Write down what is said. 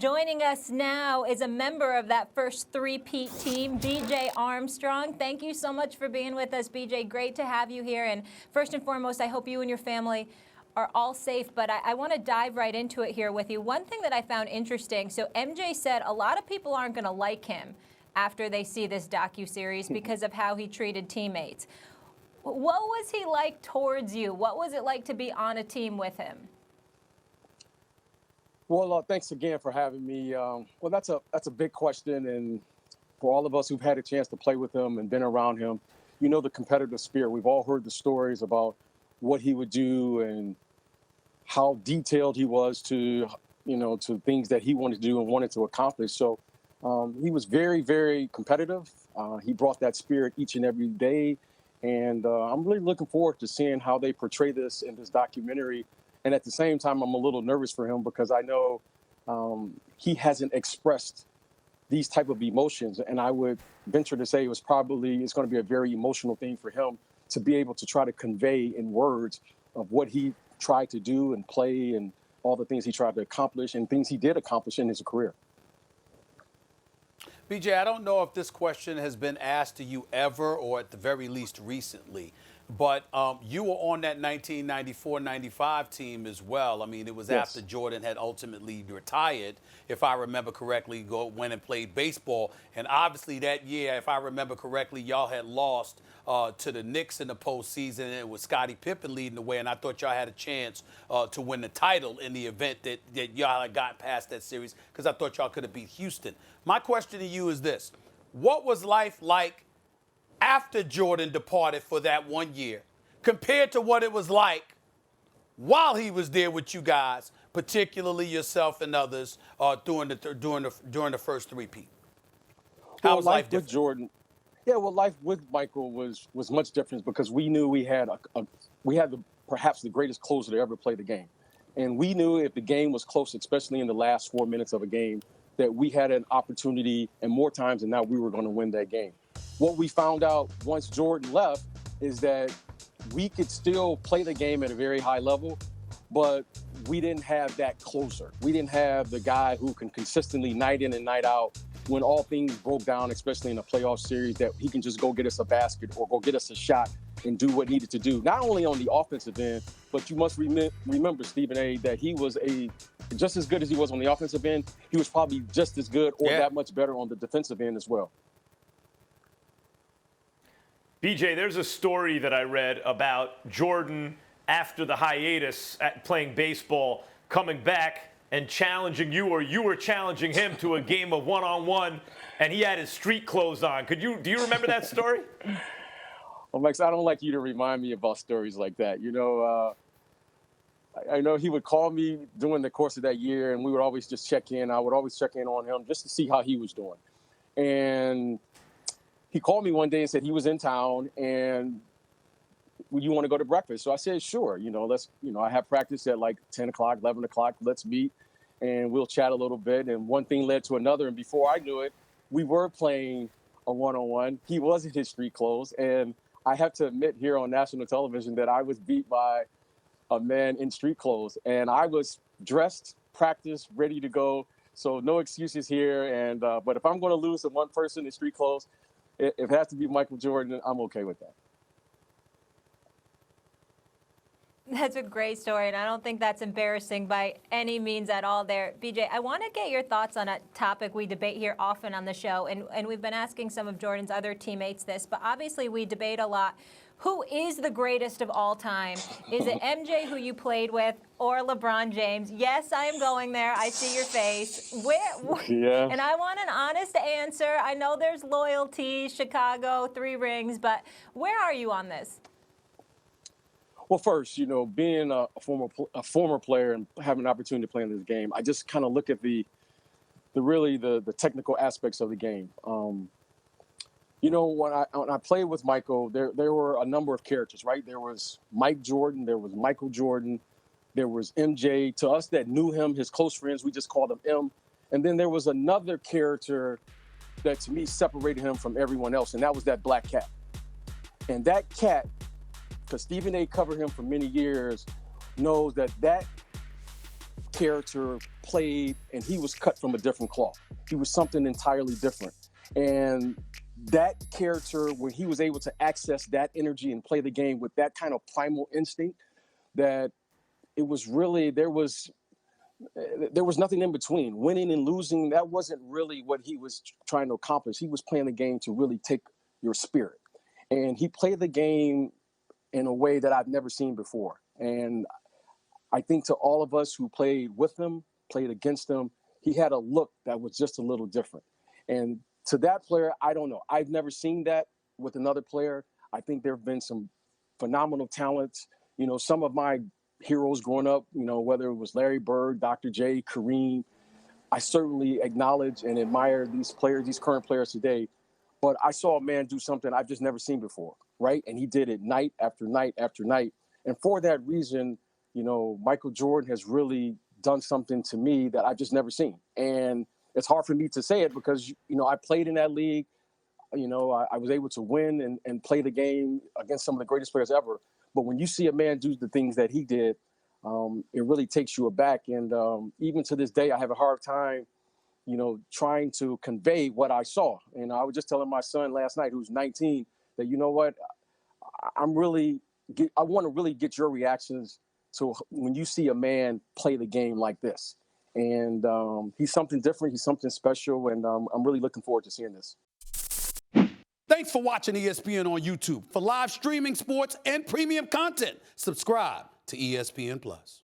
Joining us now is a member of that first three-peat team, BJ Armstrong. Thank you so much for being with us, BJ. Great to have you here. And first and foremost, I hope you and your family are all safe, but I want to dive right into it here with you. One thing that I found interesting, so MJ said a lot of people aren't going to like him after they see this docuseries because of how he treated teammates. What was he like towards you? What was it like to be on a team with him? Well, thanks again for having me. Well, that's a big question, and for all of us who've had a chance to play with him and been around him, you know the competitive spirit. We've all heard the stories about what he would do and how detailed he was to things that he wanted to do and wanted to accomplish. So he was very, very competitive. He brought that spirit each and every day, and I'm really looking forward to seeing how they portray this in this documentary. And at the same time, I'm a little nervous for him because I know he hasn't expressed these type of emotions. And I would venture to say it's going to be a very emotional thing for him to be able to try to convey in words of what he tried to do and play and all the things he tried to accomplish and things he did accomplish in his career. BJ, I don't know if this question has been asked to you ever or at the very least recently. But you were on that 1994-95 team as well. I mean, it was after Jordan had ultimately retired, if I remember correctly, went and played baseball. And obviously that year, if I remember correctly, y'all had lost to the Knicks in the postseason. And it was Scottie Pippen leading the way, and I thought y'all had a chance to win the title in the event that y'all had got past that series because I thought y'all could have beat Houston. My question to you is this. What was life like after Jordan departed for that 1 year, compared to what it was like while he was there with you guys, particularly yourself and others, during the first three-peat? How was life different? With Jordan? Yeah, well, life with Michael was much different because we knew we had perhaps the greatest closer to ever play the game, and we knew if the game was close, especially in the last 4 minutes of a game, that we had an opportunity, and more times than not, we were going to win that game. What we found out once Jordan left is that we could still play the game at a very high level, but we didn't have that closer. We didn't have the guy who can consistently night in and night out, when all things broke down, especially in a playoff series, that he can just go get us a basket or go get us a shot and do what needed to do, not only on the offensive end, but you must remember, Stephen A., that he was just as good as he was on the offensive end. He was probably just as good or that much better on the defensive end as well. BJ, there's a story that I read about Jordan after the hiatus at playing baseball, coming back and challenging you, or you were challenging him to a game of one-on-one, and he had his street clothes on. Do you remember that story? Well, Max, I don't like you to remind me about stories like that. You know, I know he would call me during the course of that year, and we would always just check in. I would always check in on him just to see how he was doing. And he called me one day and said he was in town and would you want to go to breakfast? So I said, sure. I have practice at like 10 o'clock, 11 o'clock. Let's meet and we'll chat a little bit. And one thing led to another. And before I knew it, we were playing a one-on-one. He was in his street clothes. And I have to admit here on national television that I was beat by a man in street clothes. And I was dressed, practiced, ready to go. So no excuses here. And but if I'm going to lose to one person in street clothes, if it has to be Michael Jordan, I'm okay with that. That's a great story, and I don't think that's embarrassing by any means at all there. BJ, I want to get your thoughts on a topic we debate here often on the show, and we've been asking some of Jordan's other teammates this, but obviously we debate a lot. Who is the greatest of all time? Is it MJ, who you played with, or LeBron James? Yes, I am going there. I see your face. Yeah. And I want an honest answer. I know there's loyalty, Chicago, 3 rings, but where are you on this? Well, first, being a former player and having an opportunity to play in this game, I just kind of look at the technical aspects of the game. When I played with Michael, there were a number of characters, right? There was Mike Jordan, there was Michael Jordan, there was MJ. To us that knew him, his close friends, we just called him M. And then there was another character that to me separated him from everyone else, and that was that black cat. And that cat, because Stephen A. covered him for many years, knows that character played, and he was cut from a different cloth. He was something entirely different. And that character, when he was able to access that energy and play the game with that kind of primal instinct, that it was really, there was nothing in between. Winning and losing, that wasn't really what he was trying to accomplish. He was playing the game to really take your spirit. And he played the game in a way that I've never seen before. And I think to all of us who played with him, played against him, he had a look that was just a little different. And to that player, I don't know. I've never seen that with another player. I think there have been some phenomenal talents. You know, some of my heroes growing up, you know, whether it was Larry Bird, Dr. J, Kareem, I certainly acknowledge and admire these players, these current players today. But I saw a man do something I've just never seen before, right? And he did it night after night after night. And for that reason, you know, Michael Jordan has really done something to me that I've just never seen. And it's hard for me to say it because, you know, I played in that league. You know, I was able to win and play the game against some of the greatest players ever. But when you see a man do the things that he did, it really takes you aback. And even to this day, I have a hard time, you know, trying to convey what I saw. And I was just telling my son last night, who's 19, that, you know what, I want to really get your reactions to when you see a man play the game like this. And he's something different. He's something special. And I'm really looking forward to seeing this. Thanks for watching ESPN on YouTube. For live streaming sports and premium content, subscribe to ESPN+.